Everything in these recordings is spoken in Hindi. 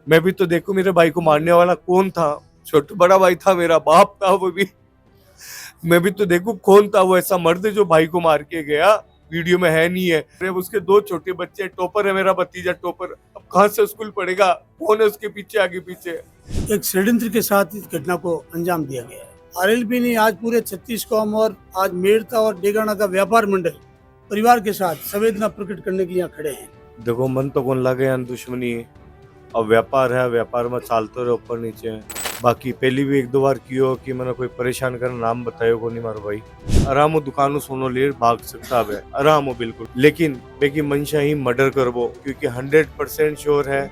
मैं भी तो देखूं मेरे भाई को मारने वाला कौन था। छोटा बड़ा भाई था, मेरा बाप था वो भी। मैं भी तो देखूं कौन था वो ऐसा मर्द जो भाई को मार के गया। वीडियो में है नहीं है। अरे उसके दो छोटे बच्चे, टॉपर है मेरा भतीजा टॉपर। अब कहाँ से स्कूल पढ़ेगा? कौन है उसके पीछे आगे पीछे? एक षड्यंत्र के साथ इस घटना को अंजाम दिया गया है। आरएलपी ने आज पूरे 36 कौम और आज मेड़ता और डेगाना का व्यापार मंडल परिवार के साथ संवेदना प्रकट करने के लिए यहाँ खड़े हैं। देखो मन तो कौन लगे यार, दुश्मनी है। अब व्यापार है, व्यापार में चालते रहे ऊपर नीचे। बाकी पहली भी एक दो बार कियो कि मैंने कोई परेशान कर नाम बतायो को नहीं मारो भाई। आराम हो दुकानों सोनो ले भाग सकता है, आराम हो बिल्कुल। लेकिन बेकी मंशा ही मर्डर करबो, क्योंकि 100% श्योर है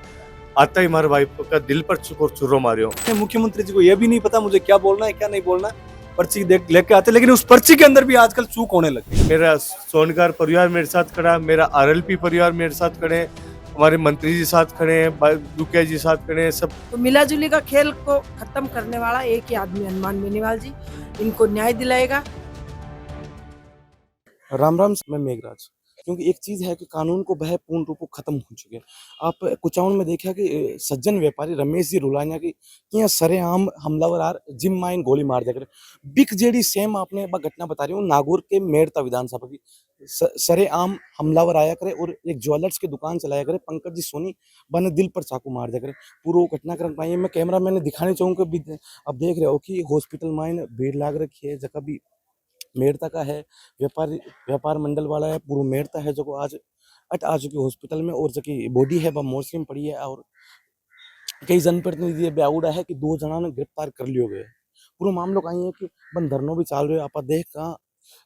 आता ही मारे भाई का दिल पर चुरो मारियो। मुख्यमंत्री जी को यह भी नहीं पता मुझे क्या बोलना है क्या नहीं बोलना। पर्ची देख लेके आते, लेकिन उस पर्ची के अंदर भी आजकल चूक होने लगी। मेरा सोनकार परिवार मेरे साथ खड़ा, मेरा आरएलपी परिवार मेरे साथ खड़े हैं, हमारे मंत्री जी साथ खड़े हैं, दुकिया जी साथ खड़े हैं, सब। तो मिलाजुली का खेल को खत्म करने वाला एक ही आदमी हनुमान बेनीवाल जी, इनको न्याय दिलाएगा। राम राम, मैं मेघराज। क्योंकि एक चीज है कि कानून को वह पूर्ण रूप से खत्म हो चुके हैं। आप कुचाउन में देखा कि सज्जन व्यापारी रमेश जी रुलानिया की यहाँ सरेआम हमलावर आर जिम माइन गोली मार दिया करे। बिक जेडी सेम आपने घटना बता रही हूँ नागौर के मेड़ता विधानसभा की। सरेआम हमलावर आया करे और एक ज्वेलर्स की दुकान चलाया करे, पंकज जी सोनी बने दिल पर चाकू मार दिया करे। पूरा घटनाक्रम पाइए मैं कैमरा मैंने दिखाने चाहूँगा। अब देख रहे हो कि हॉस्पिटल माइन भीड़ लाग रखी है, जगह भी मेड़ता का है, व्यापार मंडल वाला है, पूरा मेड़ता है जो आज आ चुकी हॉस्पिटल में। और जो की बॉडी है वह मोर्चरी में पड़ी है। और कई जनप्रतिनिधि ब्याउड़ा है कि 2 जना ने गिरफ्तार कर लियो गए। पूरा मामलो का है कि बन धरनो भी चाल रहे आप देख कहाँ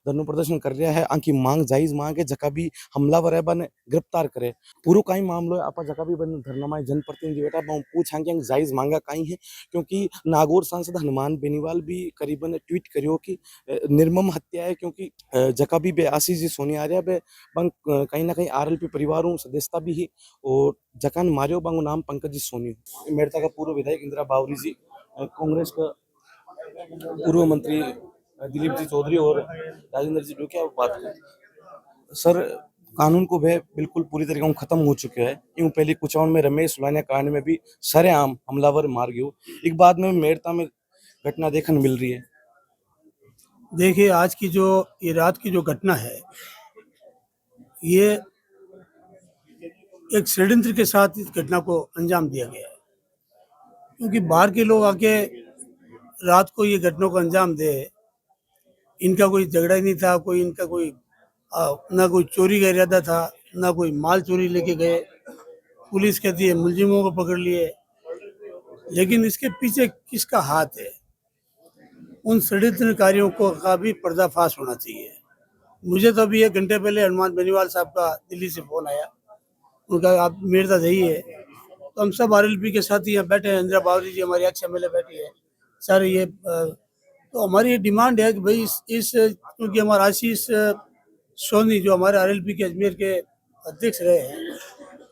धरनो प्रदर्शन कर रहा है। आंकी मांग जायज मांग है, जका भी हमलावर है बन गिरफ्तार करे। पूरा कहीं मामलो है आप जका भी बन धरना में जनप्रतिनिधि बेटा पूछा कि जायज मांगा कहीं है। क्योंकि नागौर सांसद हनुमान बेनीवाल भी करीबन ट्वीट करियो कि निर्मम हत्या है। क्योंकि जका भी आशीष जी सोनी आ रहा है बन कहीं ना कहीं आरएलपी परिवारों सदस्यता भी ही। और जकान मारियो बंगो नाम पंकज जी सोनी। मेड़ता का पूर्व विधायक इंदिरा बावरी जी, कांग्रेस का पूर्व मंत्री दिलीप जी चौधरी और राजेंद्र जी क्या बात करें सर। कानून को वह बिल्कुल पूरी तरीके से खत्म हो चुके हैं। यूं पहले कुचाउन में रमेश सुलानिया कांड में भी सरेआम हमलावर मार गयो। एक बाद में मेड़ता में घटना देखने मिल रही है। देखिए आज की जो ये रात की जो घटना है, ये एक षड्यंत्र के साथ इस घटना को अंजाम दिया गया है। क्योंकि बाहर के लोग आके रात को ये घटना को अंजाम दे, इनका कोई झगड़ा ही नहीं था, कोई इनका कोई ना कोई चोरी का इरादा था, ना कोई माल चोरी लेके गए। पुलिस कहती है मुलजिमों को पकड़ लिए, लेकिन इसके पीछे किसका हाथ है, उन षड्यंत्रकारियों को का भी पर्दाफाश होना चाहिए। मुझे तो अभी 1 घंटे पहले हनुमान बेनीवाल साहब का दिल्ली से फोन आया, उनका आप मेड़ता जाइए। तो हम सब आरएलपी के साथ यहाँ बैठे हैं, इंदिरा बावरी जी हमारी एक्स एमएलए बैठी है सारे। ये तो हमारी ये डिमांड है कि भाई इस क्योंकि हमारा आशीष सोनी जो हमारे आरएलपी के अजमेर के अध्यक्ष रहे हैं,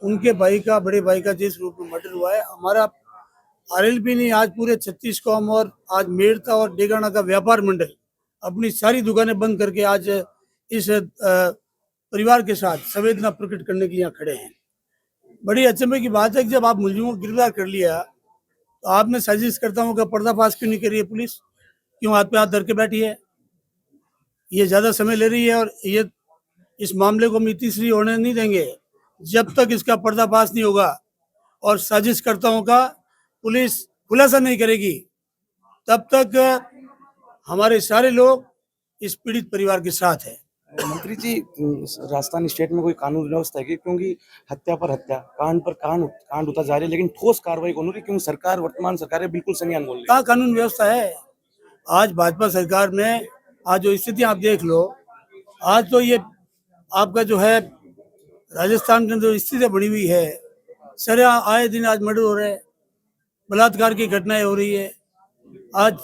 उनके भाई का, बड़े भाई का जिस रूप में मर्डर हुआ है, हमारा आरएलपी ने आज पूरे 36 कौम और आज मेड़ता और डेगाना का व्यापार मंडल अपनी सारी दुकानें बंद करके आज इस परिवार के साथ संवेदना प्रकट करने के लिए यहाँ खड़े हैं। बड़ी अचंभे की बात है कि जब आप मुलजिमों को गिरफ्तार कर लिया तो आपने साजिश करता हूँ का पर्दाफाश क्यों नहीं करी है पुलिस? क्यों हाथ पे हाथ धर के बैठी है? ये ज्यादा समय ले रही है और ये इस मामले को हम तीसरी होने नहीं देंगे जब तक इसका पर्दाफाश नहीं होगा और साजिशकर्ताओं का पुलिस खुलासा नहीं करेगी। तब तक हमारे सारे लोग इस पीड़ित परिवार के साथ है। मंत्री जी, राजस्थान स्टेट में कोई कानून व्यवस्था है कि? क्योंकि हत्या पर हत्या, कांड पर कांड होता जा रही है, लेकिन ठोस कार्रवाई कौन हो रही? क्योंकि सरकार, वर्तमान सरकार है, बिल्कुल संज्ञान बोल रही है। कहाँ कानून व्यवस्था है? आज भाजपा सरकार में आज जो स्थिति आप देख लो, आज तो ये आपका जो है राजस्थान के अंदर स्थिति बनी हुई है, सरे आए दिन आज मर्डर हो रहे हैं, बलात्कार की घटनाएं हो रही है। आज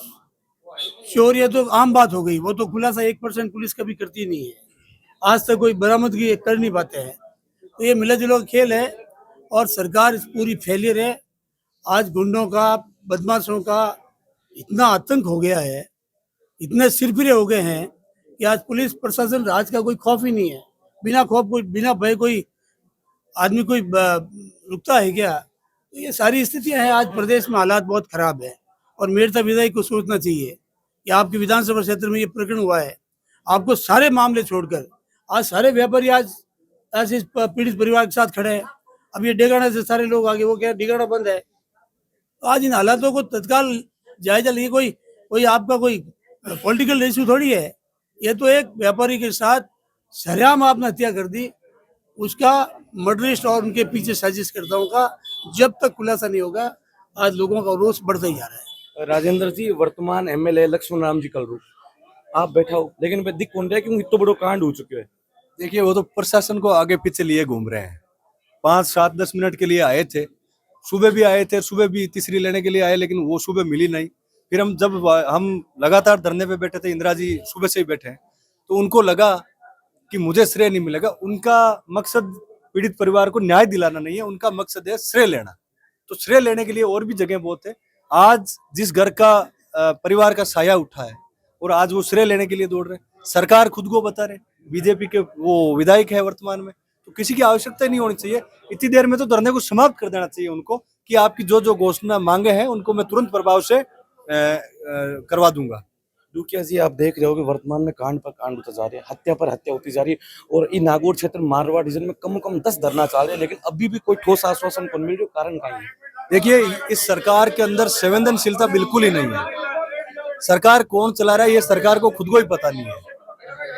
चोरी है तो आम बात हो गई, वो तो खुलासा 1% पुलिस कभी करती नहीं है, आज तक कोई बरामदगी कर नहीं पाते हैं। तो ये मिला जुला खेल है और सरकार पूरी फेलियर है। आज गुंडों का, बदमाशों का इतना आतंक हो गया है, इतने सिरफिरे हो गए हैं कि आज पुलिस प्रशासन, राज का कोई खौफ ही नहीं है। बिना खौफ, कोई बिना भय कोई आदमी कोई रुकता है क्या? तो ये सारी स्थितियां हैं। आज प्रदेश में हालात बहुत खराब है और मेरठा विधायक को सोचना चाहिए कि आपके विधानसभा क्षेत्र में ये प्रकरण हुआ है, आपको सारे मामले छोड़कर आज सारे व्यापारी आज इस पीड़ित परिवार के साथ खड़े हैं। अब ये डेगाना से सारे लोग आगे, वो क्या डेगाना बंद है, तो आज इन हालातों को तत्काल जायजा लिए। कोई कोई आपका कोई पॉलिटिकल इशू थोड़ी है, ये तो एक व्यापारी के साथ सरेआम आपने हत्या कर दी, उसका मर्डरिस्ट और उनके पीछे साजिशकर्ताओं का जब तक खुलासा नहीं होगा, आज लोगों का रोष बढ़ता ही जा रहा है। राजेंद्र जी, वर्तमान एमएलए लक्ष्मण राम जी कलरू आप बैठा हो, लेकिन वे दिख कौन रहा है क्योंकि इतना बड़ो कांड हो चुके हैं। देखिए, वो तो प्रशासन को आगे पीछे लिए घूम रहे हैं। 5, 7, 10 मिनट के लिए आए थे, सुबह भी आए थे, सुबह भी तीसरी लेने के लिए आए, लेकिन वो सुबह मिली नहीं। फिर हम लगातार धरने पे बैठे थे, इंदिरा जी सुबह से ही बैठे हैं, तो उनको लगा कि मुझे श्रेय नहीं मिलेगा। उनका मकसद पीड़ित परिवार को न्याय दिलाना नहीं है, उनका मकसद है श्रेय लेना। तो श्रेय लेने के लिए और भी जगह बहुत है। आज जिस घर का परिवार का साया उठा है और आज वो श्रेय लेने के लिए दौड़ रहे हैं। सरकार खुद को बता रहे, बीजेपी के वो विधायक है वर्तमान में, तो किसी की आवश्यकता नहीं होनी चाहिए। इतनी देर में तो धरने को समाप्त कर देना चाहिए उनको कि आपकी जो जो घोषणा मांगे हैं उनको मैं तुरंत प्रभाव से करवा दूंगा। दुखिया जी, आप देख रहे हो कि वर्तमान में कांड पर कांड होता जा रहे हैं, हत्या पर हत्या होती जा रही है और इन नागौर क्षेत्र मारवाड़ रीजन में कम से कम 10 धरना चल रहे हैं, लेकिन अभी भी कोई ठोस आश्वासन नहीं मिल रहा। कारण क्या है? देखिए, इस सरकार के अंदर संवेदनशीलता बिल्कुल ही नहीं है। सरकार कौन चला रहा है ये सरकार को खुद को ही पता नहीं है।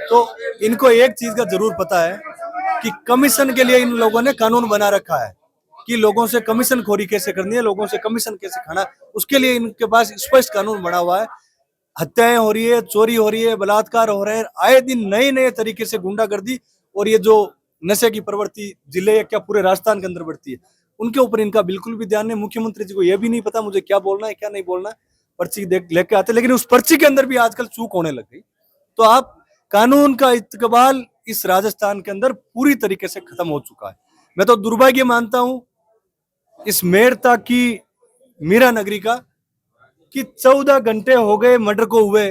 तो इनको एक चीज का जरूर पता है कि कमीशन के लिए इन लोगों ने कानून बना रखा है कि लोगों से कमीशन खोरी कैसे करनी है, लोगों से कमीशन कैसे खाना, उसके लिए इनके पास स्पष्ट कानून बना हुआ है। हत्याएं हो रही है, चोरी हो रही है, बलात्कार हो रहे हैं, आए दिन नए नए तरीके से गुंडागर्दी और ये जो नशे की प्रवृत्ति जिले या क्या पूरे राजस्थान के अंदर बढ़ती है, उनके ऊपर इनका बिल्कुल भी ध्यान नहीं। मुख्यमंत्री जी को यह भी नहीं पता मुझे क्या बोलना है क्या नहीं बोलना है, पर्ची देख लेके आते, लेकिन उस पर्ची के अंदर भी आजकल चूक होने लग गई। तो आप कानून का इस्तकबाल इस राजस्थान के अंदर पूरी तरीके से खत्म हो चुका है। मैं तो दुर्भाग्य मानता हूं इस मेरठा की मीरा नगरी का कि 14 घंटे हो गए मर्डर को हुए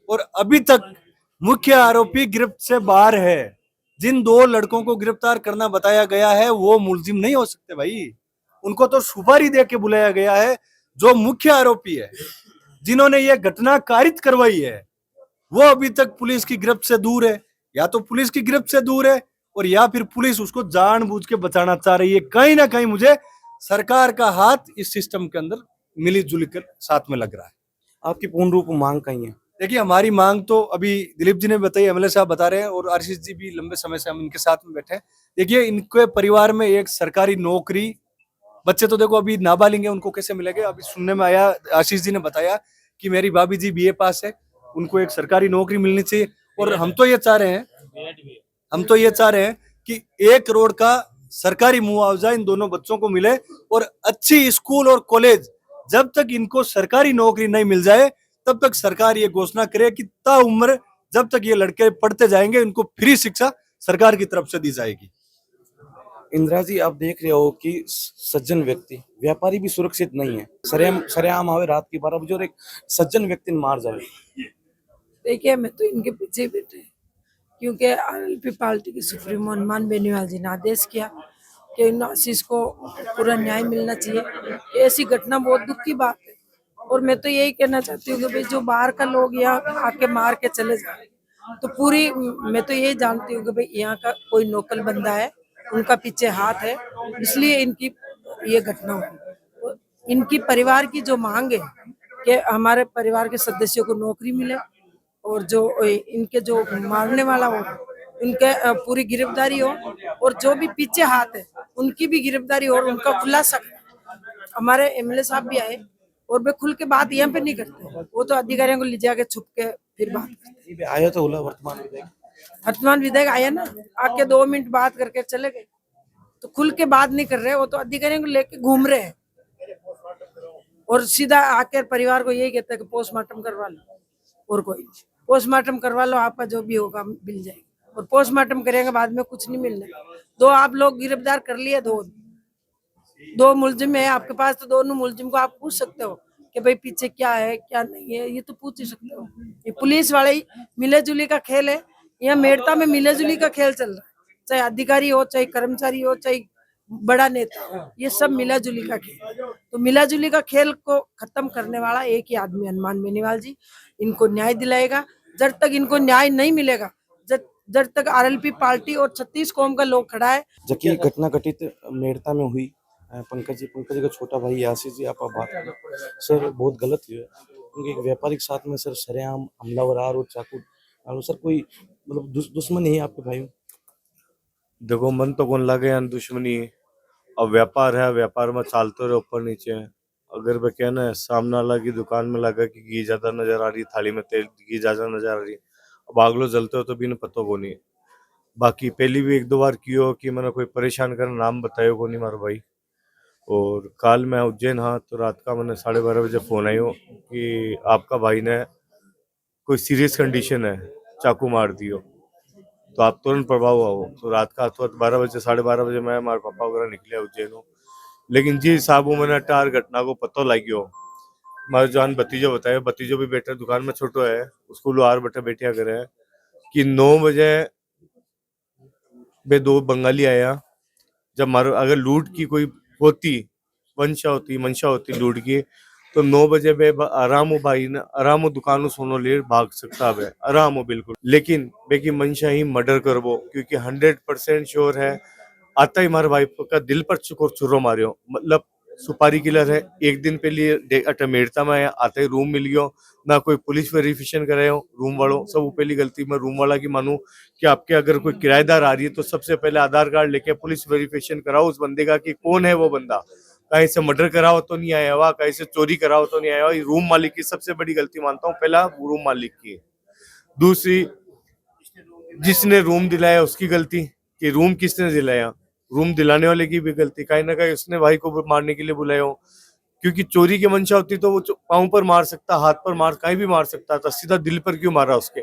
और अभी तक मुख्य आरोपी गिरफ्त से बाहर है। जिन 2 लड़कों को गिरफ्तार करना बताया गया है वो मुलजिम नहीं हो सकते भाई, उनको तो सुपारी दे के बुलाया गया है। जो मुख्य आरोपी है, जिन्होंने ये घटना कारित करवाई है, वो अभी तक पुलिस की गिरफ्त से दूर है। या तो पुलिस की गिरफ्त से दूर है और या फिर पुलिस उसको जानबूझ के बचाना चाह रही है। कहीं ना कहीं मुझे सरकार का हाथ इस सिस्टम के अंदर मिली जुली कर साथ में लग रहा है। आपकी पूर्ण रूप मांग कहीं है? देखिए, हमारी मांग तो अभी दिलीप जी ने बताई, एमएलए साहब बता रहे हैं और आशीष जी भी लंबे समय से हम इनके साथ में बैठे हैं। देखिए, इनके परिवार में एक सरकारी नौकरी, बच्चे तो देखो अभी नाबालिग हैं, उनको कैसे मिलेंगे? अभी सुनने में आया, आशीष जी ने बताया कि मेरी भाभी जी बीए पास है, उनको एक सरकारी नौकरी मिलनी चाहिए। और हम तो ये चाह रहे हैं कि 1 करोड़ का सरकारी मुआवजा इन दोनों बच्चों को मिले और अच्छी स्कूल और कॉलेज, जब तक इनको सरकारी नौकरी नहीं मिल जाए तब तक सरकार ये घोषणा करे कि ताउम्र जब तक ये लड़के पढ़ते जाएंगे इनको फ्री शिक्षा सरकार की तरफ से दी जाएगी। इंदिरा जी, आप देख रहे हो कि सज्जन व्यक्ति, व्यापारी भी सुरक्षित नहीं है। सरेआम आवे रात की 12 बजे और एक सज्जन व्यक्ति मार जाए। देखिए, मैं तो इनके पीछे बैठे, क्योंकि आरएलपी पार्टी के सुप्रीमो हनुमान बेनीवाल जी ने आदेश किया कि इन आशीष को पूरा न्याय मिलना चाहिए। ऐसी घटना बहुत दुख की बात है और मैं तो यही कहना चाहती हूँ कि भाई जो बाहर का लोग यहाँ आके मार के चले जाए, तो पूरी मैं तो यही जानती हूँ कि भाई यहाँ का कोई लोकल बंदा है, उनका पीछे हाथ है, इसलिए इनकी ये घटना हुई। तो इनकी परिवार की जो मांग है कि हमारे परिवार के सदस्यों को नौकरी मिले और जो इनके जो मारने वाला हो उनके पूरी गिरफ्तारी हो और जो भी पीछे हाथ है उनकी भी गिरफ्तारी हो और उनका खुलासा करे। हमारे एमएलए साहब भी आए और वे खुल के बात यहाँ पे नहीं करते, वो तो अधिकारियों को ले जाके छुप के फिर बात करते। आया तो होला वर्तमान विधायक आया ना, आके 2 मिनट बात करके चले गए, तो खुल के बात नहीं कर रहे, वो तो अधिकारियों को लेके घूम रहे हैं और सीधा आके परिवार को यही कहता है कि पोस्टमार्टम करवा लो और कोई पोस्टमार्टम करवा लो, आपका जो भी होगा मिल जाएगा। और पोस्टमार्टम करेंगे बाद में कुछ नहीं मिलना। 2 आप लोग गिरफ्तार कर लिए, 2 मुलजिम है आपके पास, तो दोनों मुलजिम को आप पूछ सकते हो कि भाई पीछे क्या है क्या नहीं है, ये तो पूछ ही सकते हो। ये पुलिस वाले ही मिले जुली का खेल है, यहाँ मेरठा में मिले जुली का खेल चल रहा है, चाहे अधिकारी हो, चाहे कर्मचारी हो, चाहे बड़ा नेता हो, ये सब मिला जुली का खेल। तो मिला जुली का खेल को खत्म करने वाला एक ही आदमी हनुमान बेनीवाल जी इनको न्याय दिलाएगा। जब तक इनको न्याय नहीं मिलेगा, जब तक आरएलपी पार्टी और 36 कौम का लोग खड़ा है। जबकि घटना घटित मेड़ता में हुई, पंकज जी का छोटा भाई आशीष जी, आप बात करें सर, बहुत गलत हुआ है क्योंकि एक व्यापारिक साथ में सर सरेआम हमलावर और चाकू सर, कोई मतलब दुश्मन नहीं है आपके भाई? देखो मन तो कौन लगे यार दुश्मनी है। अब व्यापार है, व्यापार में चालते रहे ऊपर नीचे। अगर वे कहना है सामने वाला की दुकान में लगा कि घी ज्यादा नजर आ रही, थाली में तेल घी ज्यादा नजर आ रही, अब आगलो जलते हो तो भी पता को नहीं। बाकी पहली भी एक दो बार कियो कि मैंने कोई परेशान कर नाम बतायो को नहीं मारो भाई। और कल मैं उज्जैन हाँ तो रात का मैंने 12:30 बजे फोन आयो कि आपका भाई ने कोई सीरियस कंडीशन है, चाकू मार दियो, तो आप तुरंत प्रभाव आओ। तो रात का 12 बजे 12:30 बजे मैं हमारे पापा वगैरह निकले उज्जैन हो। लेकिन जी हिसाब मैंने टार घटना को पता लग गयो। हमारे जान भतीजो बताया, भतीजो भी बेटा दुकान में छोटो है, स्कूल आर बेटा बेटिया करे कि 9 बजे बे दो बंगाली आया। जब मारो अगर लूट की कोई होती मंशा होती लूट की, तो 9 बजे बे आराम हो भाई ने आराम हो दुकान सोनो ले भाग सकता है आराम हो बिल्कुल। लेकिन बे की मंशा ही मर्डर करबो, क्योंकि 100% श्योर है आता ही हमारे भाई का दिल पर छुरो मारियो। मतलब सुपारी किलर है। एक दिन पहले अटमेड़ता में आया, आते ही रूम मिल गयो, ना कोई पुलिस वेरिफिकेशन करे हो रूम वालों। सब पहली गलती मैं रूम वाला की मानू कि आपके अगर कोई किराएदार आ रही है तो सबसे पहले आधार कार्ड लेके पुलिस वेरिफिकेशन कराओ उस बंदे का कि कौन है वो बंदा। कहीं से मर्डर कराओ तो नहीं आया हुआ, कहीं से चोरी कराओ तो नहीं आया हुआ। रूम मालिक की सबसे बड़ी गलती मानता हूँ, पहला रूम मालिक की। दूसरी, जिसने रूम दिलाया उसकी गलती कि रूम किसने दिलाया। रूम दिलाने वाले की भी गलती, कहीं ना कहीं उसने भाई को मारने के लिए बुलाया हो। क्योंकि चोरी की मंशा होती तो वो पाँव पर मार सकता, हाथ पर मार, कहीं भी मार सकता था, सीधा दिल पर क्यों मारा उसके।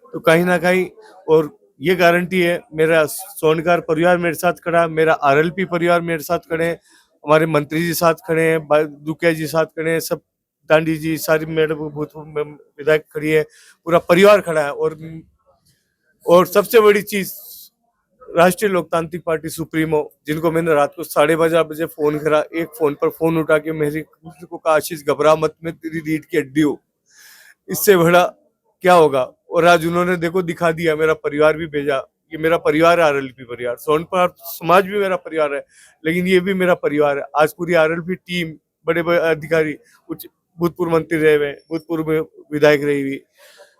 तो कहीं ना कहीं, और ये गारंटी है मेरा सोनकार परिवार मेरे साथ खड़ा है, मेरा आरएलपी परिवार मेरे साथ खड़े हैं, हमारे मंत्री जी साथ खड़े हैं, दुकिया जी साथ खड़े हैं, सब दांडी जी सारी मैडम विधायक खड़ी है, पूरा परिवार खड़ा है। और सबसे बड़ी चीज, राष्ट्रीय लोकतांत्रिक पार्टी सुप्रीमो, जिनको मैंने रात को 12:30 बजे फोन करा, एक फोन पर फोन उठा के मेरे को कहा आशीष घबरा मत, मैं तेरी रीढ़ की हड्डी हूँ, इससे बड़ा क्या होगा। और आज उन्होंने देखो दिखा दिया, मेरा परिवार भी भेजा, ये मेरा परिवार है आरएलपी परिवार, सोनपार समाज भी मेरा परिवार है, लेकिन ये भी मेरा परिवार है। आज पूरी आरएलपी टीम, बड़े बड़े अधिकारी, कुछ भूतपूर्व मंत्री रहे हुए, भूतपूर्व विधायक रही हुई,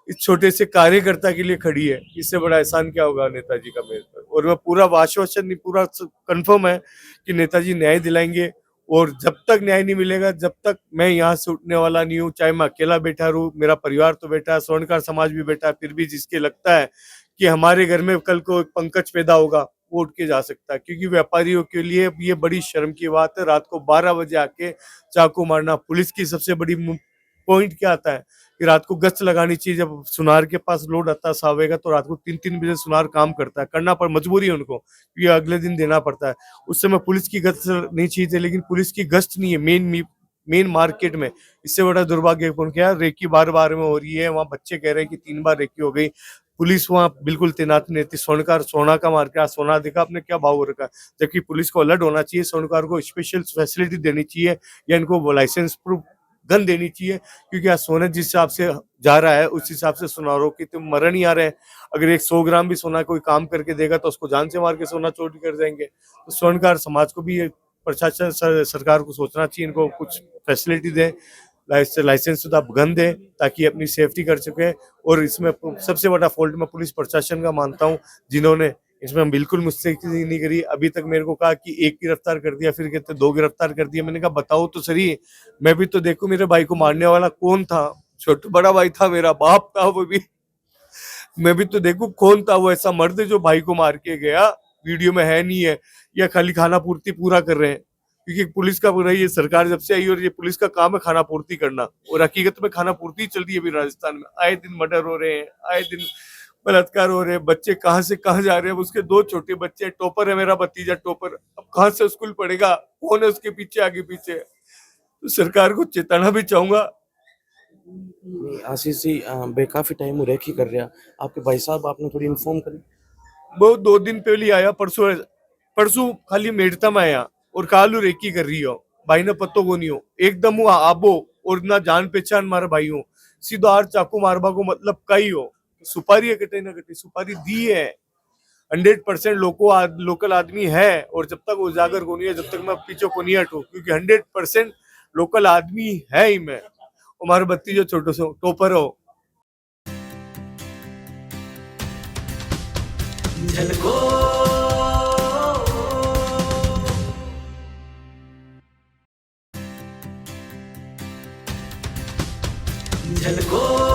इस छोटे से कार्यकर्ता के लिए खड़ी है। इससे बड़ा एहसान क्या होगा नेताजी का मेरे पर। और मैं पूरा आश्वासन नहीं, पूरा कंफर्म है कि नेताजी न्याय दिलाएंगे। और जब तक न्याय नहीं मिलेगा, जब तक मैं यहाँ से उठने वाला नहीं हूँ, चाहे मैं अकेला बैठा रहूं, मेरा परिवार तो बैठा है, स्वर्णकार समाज भी बैठा है, फिर भी जिसके लगता है कि हमारे घर में कल को एक पंकज पैदा होगा, वो उठ के जा सकता है। क्योंकि व्यापारियों के लिए ये बड़ी शर्म की बात है, रात को 12 बजे आके चाकू मारना। पुलिस की सबसे बड़ी पॉइंट क्या आता है कि रात को गश्त लगानी चाहिए। जब सुनार के पास लोड आता है सावेगा, तो रात को 3-3 बजे सुनार काम करता है, करना पर मजबूरी है उनको, ये अगले दिन देना पड़ता है। उस समय पुलिस की गश्त नहीं चाहिए, लेकिन पुलिस की गश्त नहीं है मेन मार्केट में। इससे बड़ा दुर्भाग्यपूर्ण क्या है, रेकी बार में हो रही है, वहाँ बच्चे कह रहे हैं कि 3 बार रेकी हो गई, पुलिस वहाँ बिल्कुल तैनात नहीं रहती। स्वर्णकार सोना का मार्केट, सोना देखा आपने क्या भाव हो रखा है, जबकि पुलिस को अलर्ट होना चाहिए, स्वर्णकार को स्पेशल फैसिलिटी देनी चाहिए, या इनको लाइसेंस प्रूफ गन देनी चाहिए। क्योंकि आज सोना जिस हिसाब से जा रहा है, उस हिसाब से सुनारों की तो मरण ही आ रहे हैं। अगर एक 100 ग्राम भी सोना कोई काम करके देगा तो उसको जान से मार के सोना चोरी कर देंगे। तो स्वर्णकार समाज को भी, प्रशासन सरकार को सोचना चाहिए, इनको कुछ फैसिलिटी दे, लाइसेंस शुदा गन दे, ताकि अपनी सेफ्टी कर सके। और इसमें सबसे बड़ा फॉल्ट मैं पुलिस प्रशासन का मानता हूँ, जिन्होंने इसमें बिल्कुल मुझसे नहीं करी। अभी तक मेरे को कहा कि 1 गिरफ्तार कर दिया, फिर कहते 2 गिरफ्तार कर दिया। मैंने कहा बताओ तो सही, मैं भी तो देखूं मेरे भाई को मारने वाला कौन था। छोटा बड़ा भाई था, मेरा बाप था वो भी, मैं भी तो देखूं कौन था वो ऐसा मर्द जो भाई को मार के गया। वीडियो में है नहीं है, या खाली खाना पूर्ति पूरा कर रहे हैं। क्योंकि पुलिस का पूरा, ये सरकार जब से आई और ये पुलिस का काम है खाना पूर्ति करना, और हकीकत में खाना पूर्ति चल रही है अभी राजस्थान में। आए दिन मर्डर हो रहे हैं, आए दिन बलात्कार हो रहे हैं, बच्चे कहाँ से कहाँ जा रहे हैं। उसके 2 छोटे बच्चे, टॉपर है मेरा भतीजा टॉपर, अब कहाँ से स्कूल पढ़ेगा, कौन है उसके पीछे आगे पीछे। तो सरकार को चेताना भी चाहूंगा। आशीष जी काफी टाइम वो रेखी कर रहा, आपके भाई साहब आपने थोड़ी इन्फॉर्म करी? वो 2 दिन पहले आया, परसों परसों खाली मेड़ता में आया और कालू रेकी कर रही हो भाई ने पत्तो को नहीं हो एकदम हुआ आबो और ना जान पहचान मारा भाई हो सीधो आर चाकू मारबा को मतलब कई हो सुपारी है कटे ना कटे सुपारी दी है 100% लोकल आदमी है और जब तक उजागर को नहीं है जब तक मैं पीछे को नहीं हटू क्योंकि 100% लोकल आदमी है ही मैं हमारे बत्ती जो छोटो सो टोपर हो झलको